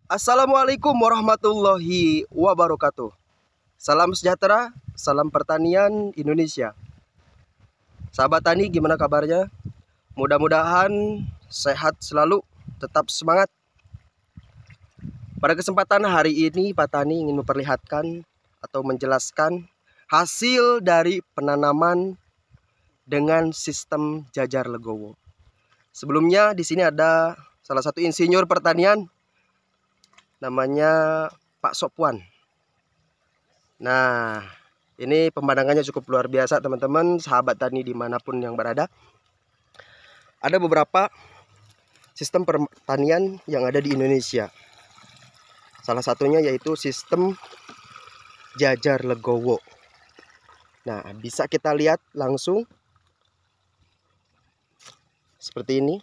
Assalamualaikum warahmatullahi wabarakatuh. Salam sejahtera, salam pertanian Indonesia. Sahabat tani, gimana kabarnya? Mudah-mudahan sehat selalu, tetap semangat. Pada kesempatan hari ini, Pak Tani ingin memperlihatkan atau menjelaskan hasil dari penanaman dengan sistem jajar legowo. Sebelumnya di sini ada salah satu insinyur pertanian, namanya Pak Sopwan. Nah, ini pemandangannya cukup luar biasa teman-teman, sahabat tani dimanapun yang berada. Ada beberapa sistem pertanian yang ada di Indonesia. Salah satunya yaitu sistem jajar legowo. Nah, bisa kita lihat langsung seperti ini.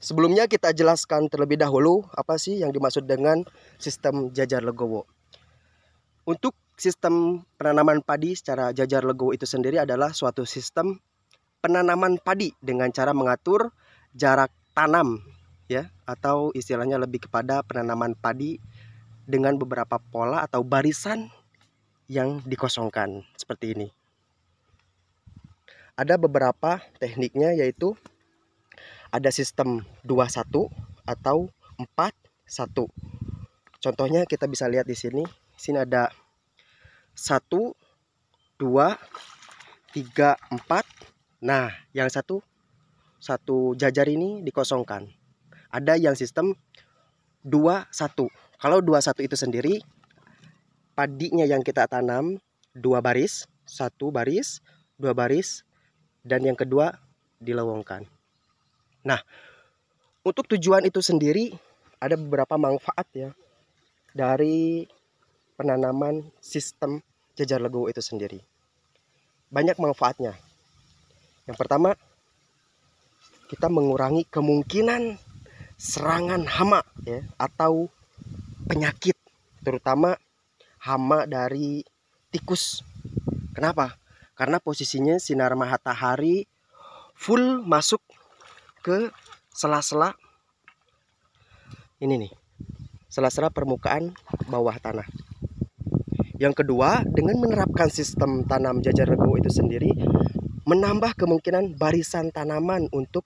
Sebelumnya kita jelaskan terlebih dahulu apa sih yang dimaksud dengan sistem jajar legowo. Untuk sistem penanaman padi secara jajar legowo itu sendiri adalah suatu sistem penanaman padi dengan cara mengatur jarak tanam, ya, atau istilahnya lebih kepada penanaman padi dengan beberapa pola atau barisan yang dikosongkan seperti ini. Ada beberapa tekniknya, yaitu ada sistem 21 atau 41. Contohnya kita bisa lihat di sini. Sini ada 1, 2, 3, 4. Nah, yang satu jajar ini dikosongkan. Ada yang sistem 21. Kalau 21 itu sendiri, padinya yang kita tanam 2 baris, 1 baris, 2 baris, dan yang kedua dilowongkan. Nah, untuk tujuan itu sendiri ada beberapa manfaat ya dari penanaman sistem jajar legowo itu sendiri. Banyak manfaatnya. Yang pertama, kita mengurangi kemungkinan serangan hama ya, atau penyakit, terutama hama dari tikus. Kenapa? Karena posisinya sinar matahari full masuk ke sela-sela ini nih, sela-sela permukaan bawah tanah. Yang kedua, dengan menerapkan sistem tanam jajar legowo itu sendiri menambah kemungkinan barisan tanaman untuk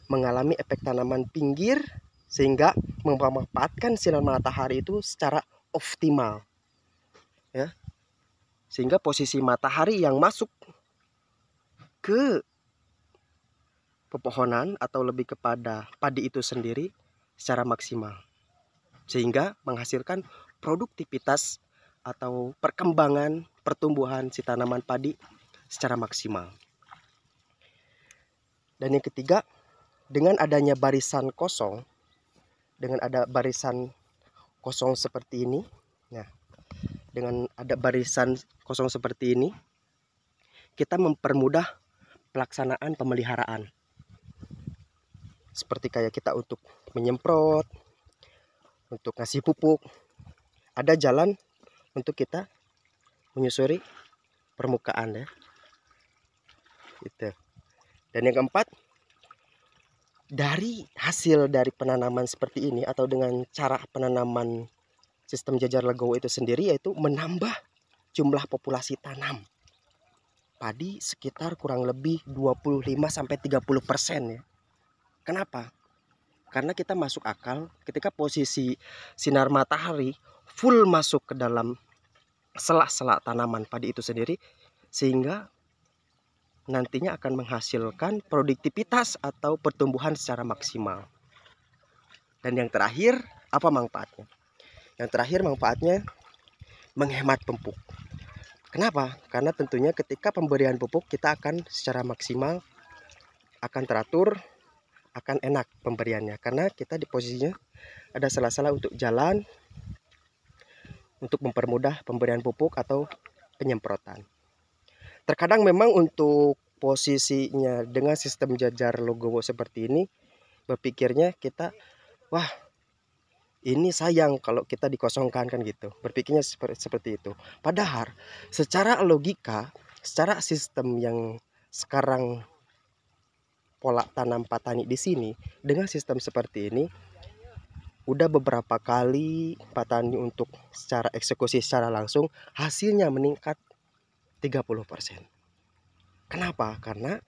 mengalami efek tanaman pinggir, sehingga memanfaatkan sinar matahari itu secara optimal ya, sehingga posisi matahari yang masuk ke pepohonan atau lebih kepada padi itu sendiri secara maksimal, sehingga menghasilkan produktivitas atau perkembangan pertumbuhan si tanaman padi secara maksimal. Dan yang ketiga, dengan adanya barisan kosong, dengan ada barisan kosong seperti ini, nah, dengan ada barisan kosong seperti ini, kita mempermudah pelaksanaan pemeliharaan. Seperti kayak kita untuk menyemprot, untuk ngasih pupuk, ada jalan untuk kita menyusuri permukaan ya. Gitu. Dan yang keempat, dari hasil dari penanaman seperti ini atau dengan cara penanaman sistem jajar legowo itu sendiri, yaitu menambah jumlah populasi tanam padi sekitar kurang lebih 25-30% ya. Kenapa? Karena kita masuk akal ketika posisi sinar matahari full masuk ke dalam sela-sela tanaman padi itu sendiri, sehingga nantinya akan menghasilkan produktivitas atau pertumbuhan secara maksimal. Dan yang terakhir, apa manfaatnya? Yang terakhir manfaatnya menghemat pupuk. Kenapa? Karena tentunya ketika pemberian pupuk kita akan secara maksimal, akan teratur, akan enak pemberiannya. Karena kita di posisinya ada sela-sela untuk jalan, untuk mempermudah pemberian pupuk atau penyemprotan. Terkadang memang untuk posisinya dengan sistem jajar legowo seperti ini, berpikirnya kita, wah ini sayang kalau kita dikosongkan kan gitu. Berpikirnya seperti itu. Padahal secara logika, secara sistem yang sekarang pola tanam petani di sini, dengan sistem seperti ini, Udah beberapa kali petani untuk secara eksekusi secara langsung, hasilnya meningkat 30%. Kenapa? Karena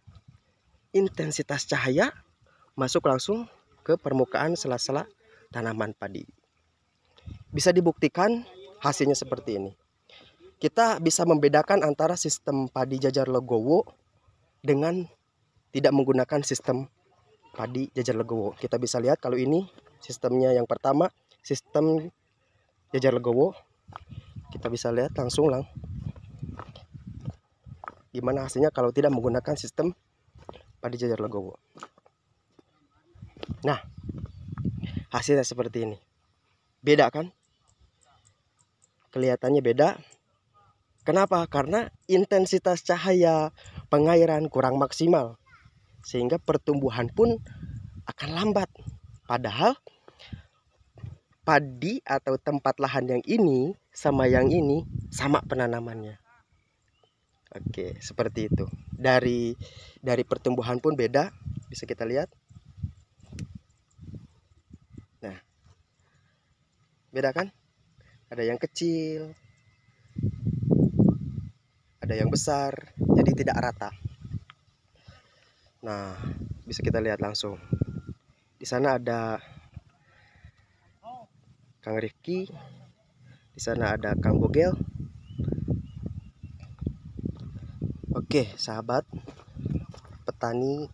intensitas cahaya masuk langsung ke permukaan sela-sela tanaman padi. Bisa dibuktikan hasilnya seperti ini. Kita bisa membedakan antara sistem padi jajar legowo dengan tidak menggunakan sistem padi jajar legowo. Kita bisa lihat kalau ini sistemnya yang pertama, sistem jajar legowo. Kita bisa lihat langsung gimana hasilnya kalau tidak menggunakan sistem padi jajar legowo. Nah, hasilnya seperti ini. Beda kan? Kelihatannya beda. Kenapa? Karena intensitas cahaya pengairan kurang maksimal, sehingga pertumbuhan pun akan lambat. Padahal padi atau tempat lahan yang ini sama yang ini sama penanamannya. Oke, seperti itu. Dari pertumbuhan pun beda, bisa kita lihat. Nah, beda kan? Ada yang kecil, ada yang besar, jadi tidak rata. Nah, bisa kita lihat langsung. Di sana ada Kang Rifki, di sana ada Kang Bogel. Oke, sahabat petani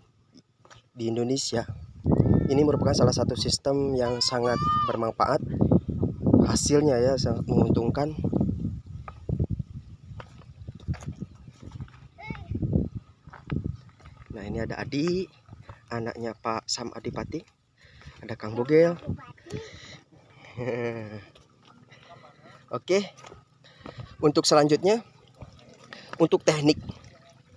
di Indonesia, ini merupakan salah satu sistem yang sangat bermanfaat. Hasilnya ya sangat menguntungkan. Nah, ini ada Adi, anaknya Pak Sam Adipati. Ada Kang Bogel. Oke. Untuk selanjutnya, untuk teknik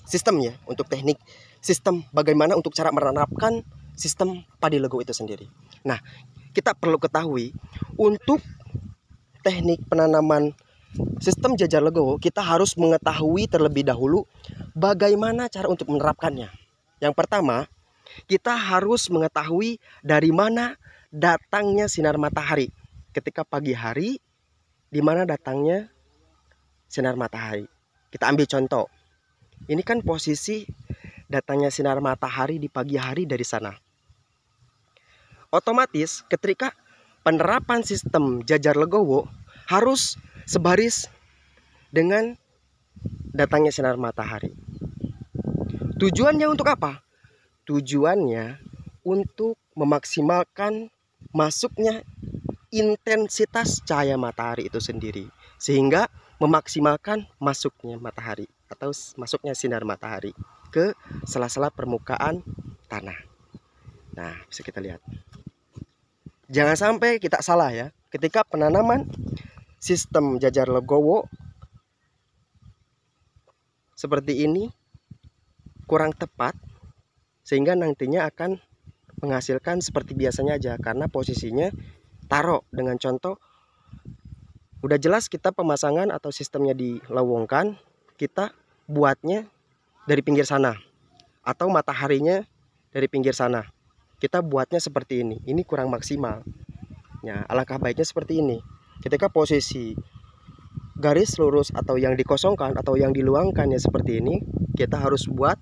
sistemnya, untuk teknik sistem bagaimana untuk cara menerapkan sistem padi legowo itu sendiri. Nah, kita perlu ketahui untuk teknik penanaman sistem jajar legowo, kita harus mengetahui terlebih dahulu bagaimana cara untuk menerapkannya. Yang pertama, kita harus mengetahui dari mana datangnya sinar matahari. Ketika pagi hari, di mana datangnya sinar matahari. Kita ambil contoh. Ini kan posisi datangnya sinar matahari di pagi hari dari sana. Otomatis ketika penerapan sistem jajar legowo harus sebaris dengan datangnya sinar matahari. Tujuannya untuk apa? Tujuannya untuk memaksimalkan masuknya intensitas cahaya matahari itu sendiri, sehingga memaksimalkan masuknya matahari atau masuknya sinar matahari ke sela-sela permukaan tanah. Nah, bisa kita lihat. Jangan sampai kita salah ya, ketika penanaman sistem jajar legowo seperti ini kurang tepat, sehingga nantinya akan menghasilkan seperti biasanya aja, karena posisinya taruh dengan contoh udah jelas kita pemasangan atau sistemnya dilowongkan, kita buatnya dari pinggir sana atau mataharinya dari pinggir sana, kita buatnya seperti ini kurang maksimal ya. Alangkah baiknya seperti ini, ketika posisi garis lurus atau yang dikosongkan atau yang diluangkan ya seperti ini, kita harus buat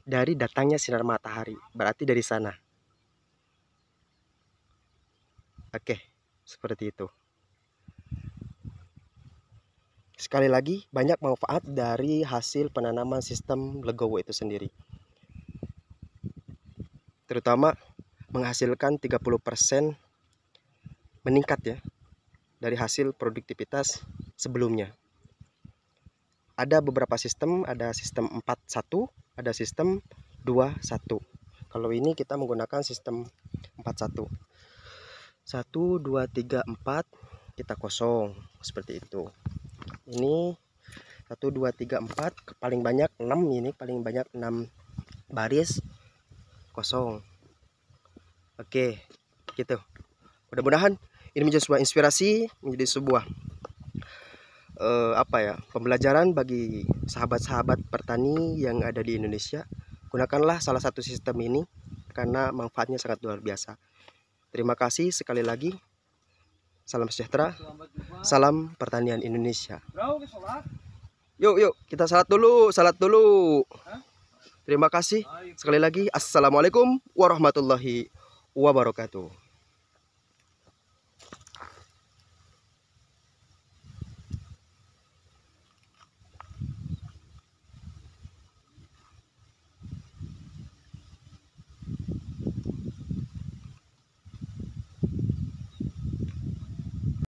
dari datangnya sinar matahari, berarti dari sana. Oke, seperti itu. Sekali lagi, banyak manfaat dari hasil penanaman sistem legowo itu sendiri. Terutama menghasilkan 30% meningkat ya dari hasil produktivitas sebelumnya. Ada beberapa sistem, ada sistem 4-1, ada sistem 2-1. Kalau ini kita menggunakan sistem 4-1. 1, 2, 3, 4 kita kosong seperti itu. Ini 1, 2, 3, 4 paling banyak 6, ini paling banyak 6 baris kosong. Oke, gitu. Mudah-mudahan ini menjadi sebuah inspirasi, menjadi sebuah pembelajaran bagi sahabat-sahabat petani yang ada di Indonesia. Gunakanlah salah satu sistem ini karena manfaatnya sangat luar biasa. Terima kasih sekali lagi. Salam sejahtera. Salam pertanian Indonesia. Yuk, kita salat dulu. Terima kasih sekali lagi. Assalamualaikum warahmatullahi wabarakatuh.